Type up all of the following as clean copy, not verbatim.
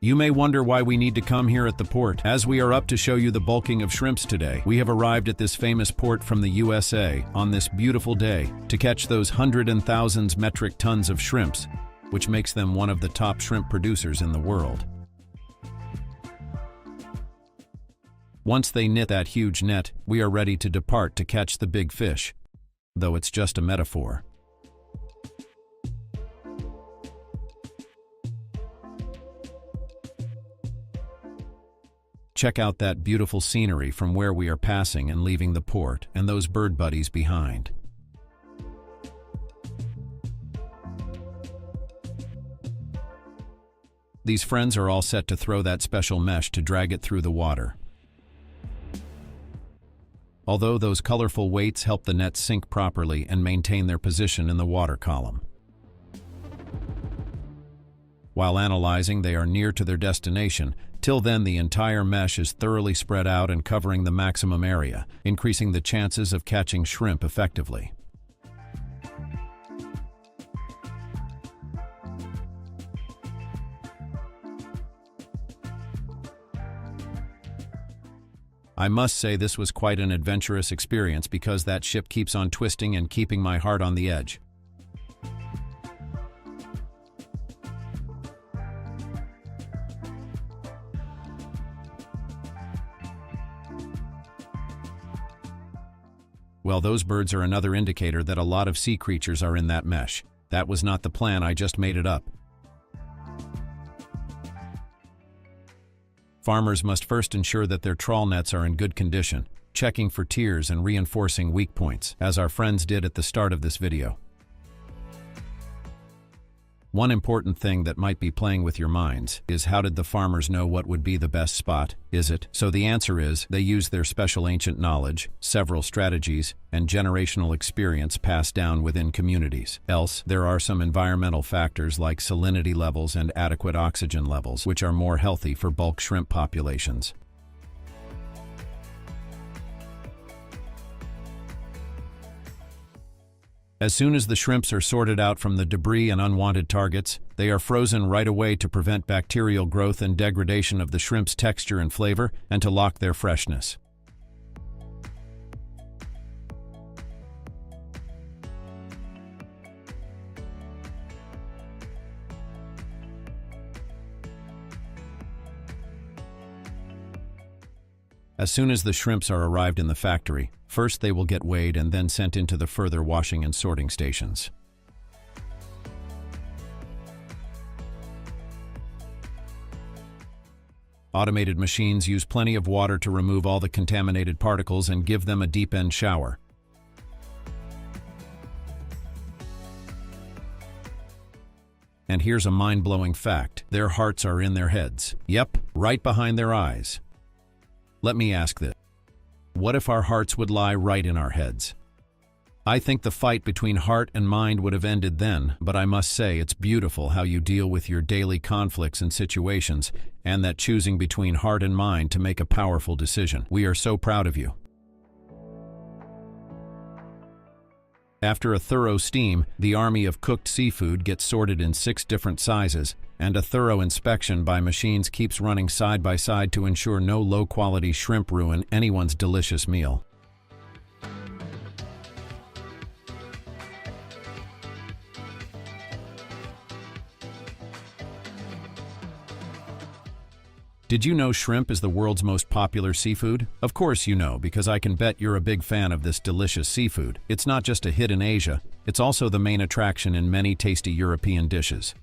You may wonder why we need to come here at the port, as we are up to show you the bulking of shrimps today. We have arrived at this famous port from the USA on this beautiful day to catch those hundreds and thousands metric tons of shrimps, which makes them one of the top shrimp producers in the world. Once they knit that huge net, we are ready to depart to catch the big fish, though it's just a metaphor. Check out that beautiful scenery from where we are passing and leaving the port, and those bird buddies behind. These friends are all set to throw that special mesh to drag it through the water. Although those colorful weights help the net sink properly and maintain their position in the water column. While analyzing, they are near to their destination. Till then, the entire mesh is thoroughly spread out and covering the maximum area, increasing the chances of catching shrimp effectively. I must say this was quite an adventurous experience because that ship keeps on twisting and keeping my heart on the edge. Well, those birds are another indicator that a lot of sea creatures are in that mesh. That was not the plan, I just made it up. Farmers must first ensure that their trawl nets are in good condition, checking for tears and reinforcing weak points, as our friends did at the start of this video. One important thing that might be playing with your minds is, how did the farmers know what would be the best spot? Is it? So the answer is, they use their special ancient knowledge, several strategies, and generational experience passed down within communities. Else, there are some environmental factors like salinity levels and adequate oxygen levels, which are more healthy for bulk shrimp populations. As soon as the shrimps are sorted out from the debris and unwanted targets, they are frozen right away to prevent bacterial growth and degradation of the shrimp's texture and flavor, and to lock their freshness. As soon as the shrimps are arrived in the factory, first they will get weighed and then sent into the further washing and sorting stations. Automated machines use plenty of water to remove all the contaminated particles and give them a deep end shower. And here's a mind-blowing fact: their hearts are in their heads. Yep, right behind their eyes. Let me ask this. What if our hearts would lie right in our heads? I think the fight between heart and mind would have ended then, but I must say it's beautiful how you deal with your daily conflicts and situations, and that choosing between heart and mind to make a powerful decision. We are so proud of you. After a thorough steam, the army of cooked seafood gets sorted in 6 different sizes, and a thorough inspection by machines keeps running side by side to ensure no low-quality shrimp ruin anyone's delicious meal. Did you know shrimp is the world's most popular seafood? Of course you know, because I can bet you're a big fan of this delicious seafood. It's not just a hit in Asia, it's also the main attraction in many tasty European dishes.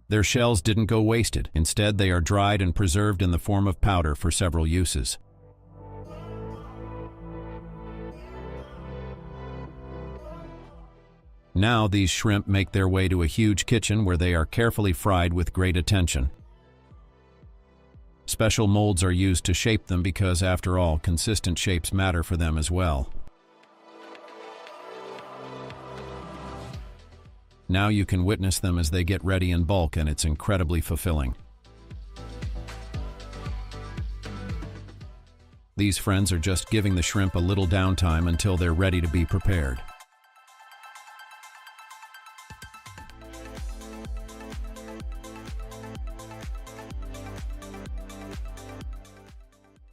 Their shells didn't go wasted. Instead, they are dried and preserved in the form of powder for several uses. Now these shrimp make their way to a huge kitchen where they are carefully fried with great attention. Special molds are used to shape them because, after all, consistent shapes matter for them as well. Now you can witness them as they get ready in bulk, and it's incredibly fulfilling. These friends are just giving the shrimp a little downtime until they're ready to be prepared.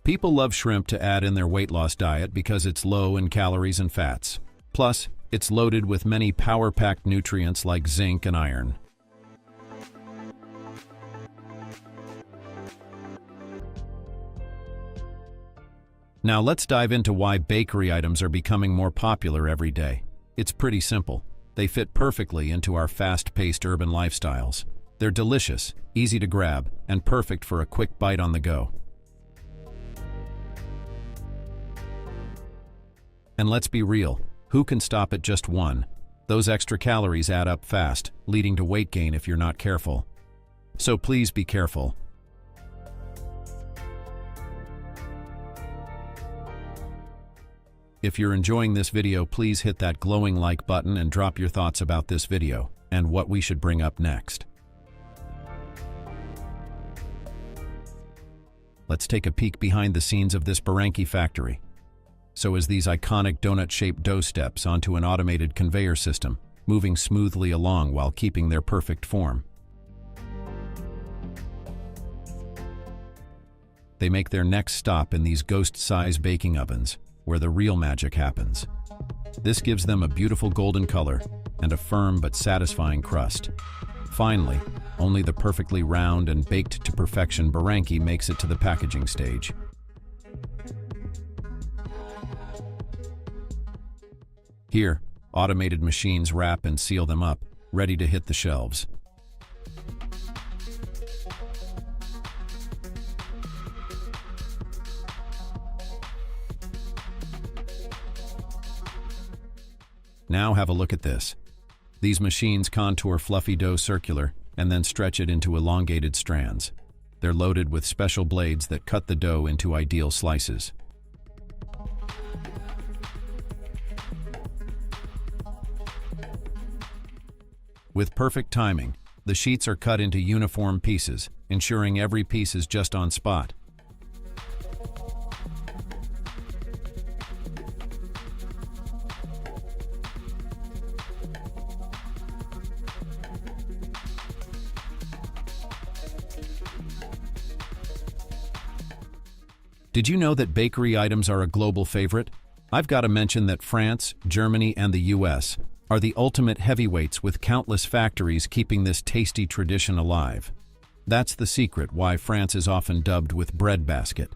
People love shrimp to add in their weight loss diet because it's low in calories and fats. Plus, it's loaded with many power-packed nutrients like zinc and iron. Now let's dive into why bakery items are becoming more popular every day. It's pretty simple. They fit perfectly into our fast-paced urban lifestyles. They're delicious, easy to grab, and perfect for a quick bite on the go. And let's be real, who can stop at just one? Those extra calories add up fast, leading to weight gain if you're not careful. So please be careful. If you're enjoying this video, please hit that glowing like button and drop your thoughts about this video and what we should bring up next. Let's take a peek behind the scenes of this Baranki factory. So as these iconic donut-shaped dough steps onto an automated conveyor system, moving smoothly along while keeping their perfect form. They make their next stop in these ghost-size baking ovens, where the real magic happens. This gives them a beautiful golden color and a firm but satisfying crust. Finally, only the perfectly round and baked to perfection Baranki makes it to the packaging stage. Here, automated machines wrap and seal them up, ready to hit the shelves. Now have a look at this. These machines contour fluffy dough circular and then stretch it into elongated strands. They're loaded with special blades that cut the dough into ideal slices. With perfect timing, the sheets are cut into uniform pieces, ensuring every piece is just on spot. Did you know that bakery items are a global favorite? I've got to mention that France, Germany, and the US are the ultimate heavyweights, with countless factories keeping this tasty tradition alive. That's the secret why France is often dubbed with bread basket.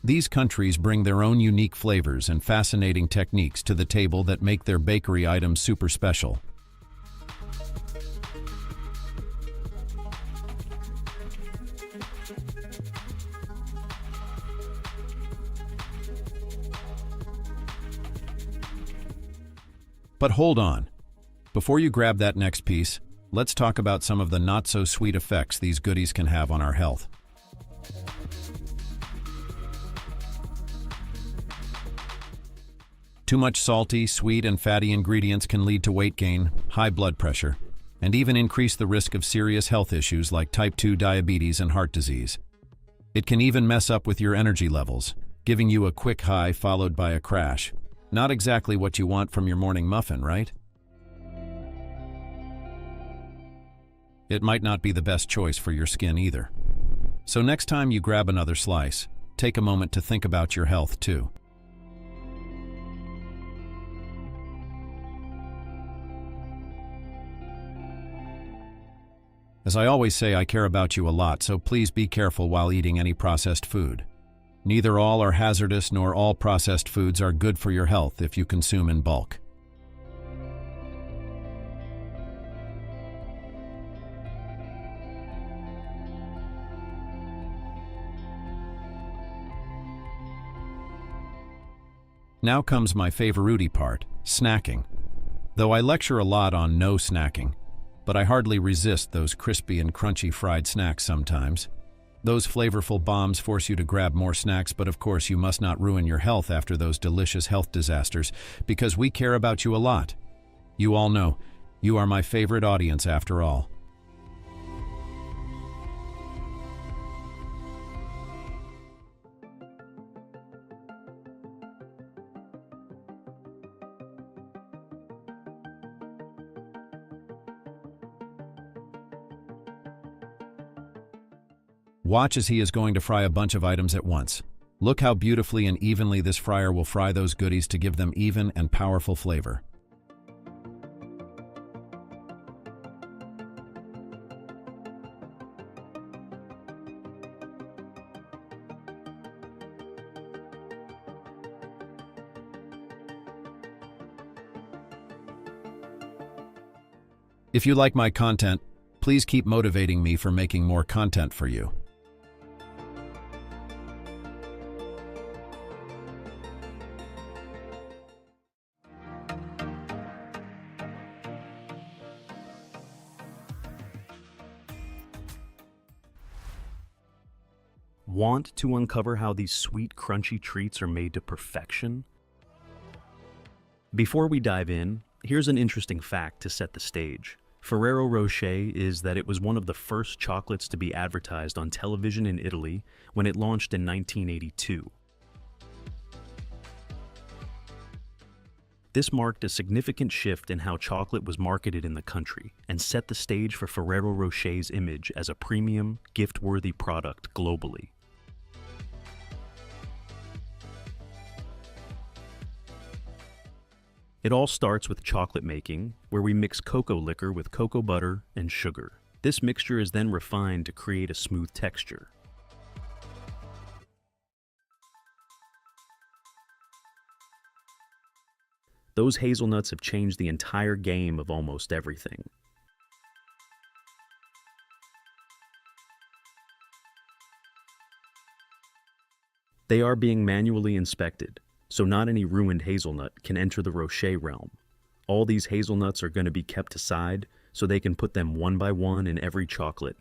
These countries bring their own unique flavors and fascinating techniques to the table that make their bakery items super special. But hold on. Before you grab that next piece, let's talk about some of the not-so-sweet effects these goodies can have on our health. Too much salty, sweet, and fatty ingredients can lead to weight gain, high blood pressure, and even increase the risk of serious health issues like type 2 diabetes and heart disease. It can even mess up with your energy levels, giving you a quick high followed by a crash. Not exactly what you want from your morning muffin, right? It might not be the best choice for your skin either. So next time you grab another slice, take a moment to think about your health too. As I always say, I care about you a lot, so please be careful while eating any processed food. Neither all are hazardous nor all processed foods are good for your health if you consume in bulk. Now comes my favorite part, snacking. Though I lecture a lot on no snacking, but I hardly resist those crispy and crunchy fried snacks sometimes. Those flavorful bombs force you to grab more snacks, but of course you must not ruin your health after those delicious health disasters, because we care about you a lot. You all know, you are my favorite audience after all. Watch as he is going to fry a bunch of items at once. Look how beautifully and evenly this fryer will fry those goodies to give them even and powerful flavor. If you like my content, please keep motivating me for making more content for you. Want to uncover how these sweet, crunchy treats are made to perfection? Before we dive in, here's an interesting fact to set the stage. Ferrero Rocher is that it was one of the first chocolates to be advertised on television in Italy when it launched in 1982. This marked a significant shift in how chocolate was marketed in the country and set the stage for Ferrero Rocher's image as a premium, gift-worthy product globally. It all starts with chocolate making, where we mix cocoa liquor with cocoa butter and sugar. This mixture is then refined to create a smooth texture. Those hazelnuts have changed the entire game of almost everything. They are being manually inspected, so not any ruined hazelnut can enter the Rocher realm. All these hazelnuts are going to be kept aside so they can put them one by one in every chocolate.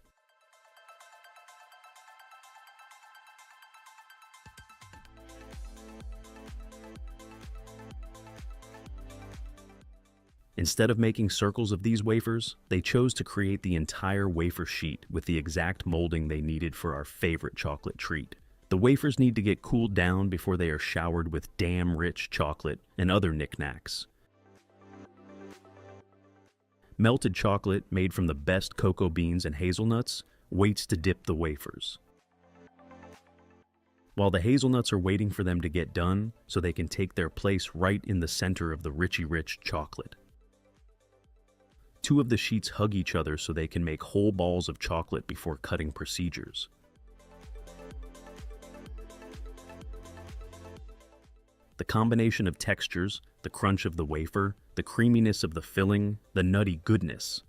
Instead of making circles of these wafers, they chose to create the entire wafer sheet with the exact molding they needed for our favorite chocolate treat. The wafers need to get cooled down before they are showered with damn rich chocolate and other knickknacks. Melted chocolate made from the best cocoa beans and hazelnuts waits to dip the wafers. While the hazelnuts are waiting for them to get done so they can take their place right in the center of the richy rich chocolate. Two of the sheets hug each other so they can make whole balls of chocolate before cutting procedures. The combination of textures, the crunch of the wafer, the creaminess of the filling, the nutty goodness.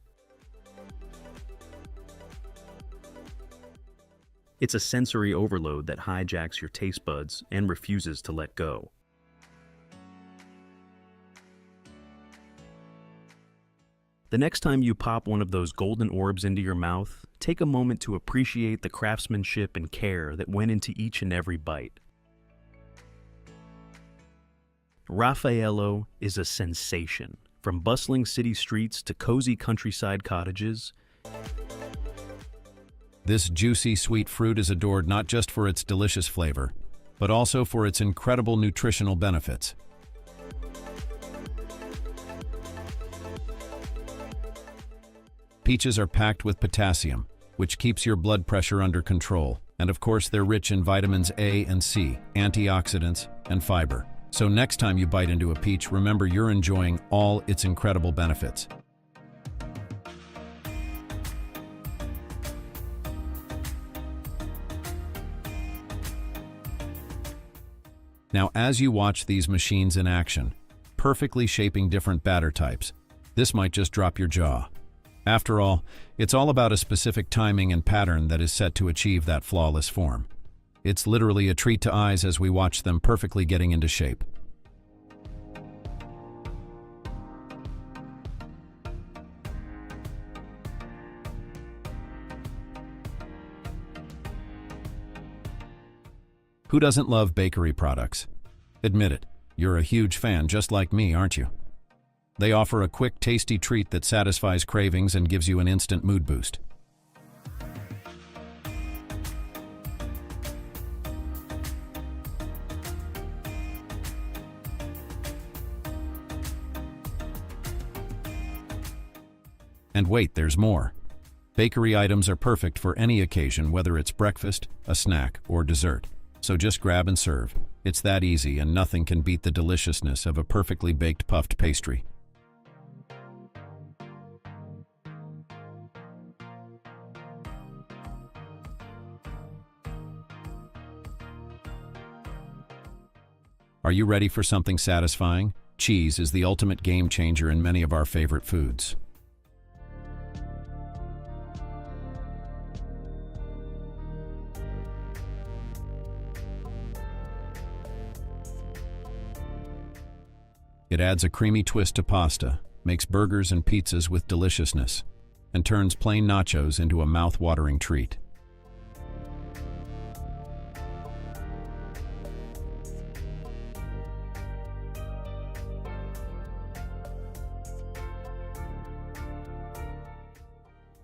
It's a sensory overload that hijacks your taste buds and refuses to let go. The next time you pop one of those golden orbs into your mouth, take a moment to appreciate the craftsmanship and care that went into each and every bite. Raffaello is a sensation. From bustling city streets to cozy countryside cottages, this juicy, sweet fruit is adored not just for its delicious flavor, but also for its incredible nutritional benefits. Peaches are packed with potassium, which keeps your blood pressure under control. And of course, they're rich in vitamins A and C, antioxidants, and fiber. So next time you bite into a peach, remember you're enjoying all its incredible benefits. Now, as you watch these machines in action, perfectly shaping different batter types, this might just drop your jaw. After all, it's all about a specific timing and pattern that is set to achieve that flawless form. It's literally a treat to eyes as we watch them perfectly getting into shape. Who doesn't love bakery products? Admit it, you're a huge fan just like me, aren't you? They offer a quick, tasty treat that satisfies cravings and gives you an instant mood boost. And wait, there's more. Bakery items are perfect for any occasion, whether it's breakfast, a snack, or dessert. So just grab and serve. It's that easy, and nothing can beat the deliciousness of a perfectly baked puffed pastry. Are you ready for something satisfying? Cheese is the ultimate game changer in many of our favorite foods. It adds a creamy twist to pasta, makes burgers and pizzas with deliciousness, and turns plain nachos into a mouth-watering treat.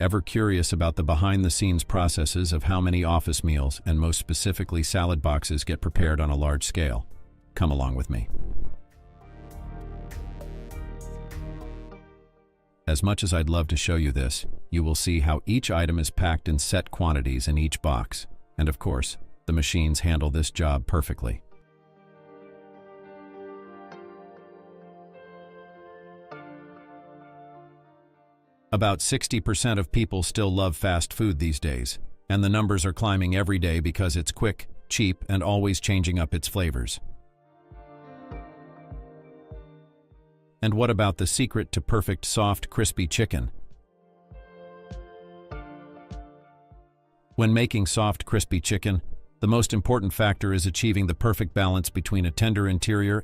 Ever curious about the behind-the-scenes processes of how many office meals, and most specifically salad boxes, get prepared on a large scale? Come along with me. As much as I'd love to show you this, you will see how each item is packed in set quantities in each box. And of course, the machines handle this job perfectly. About 60% of people still love fast food these days, and the numbers are climbing every day because it's quick, cheap, and always changing up its flavors. And what about the secret to perfect, soft, crispy chicken? When making soft, crispy chicken, the most important factor is achieving the perfect balance between a tender interior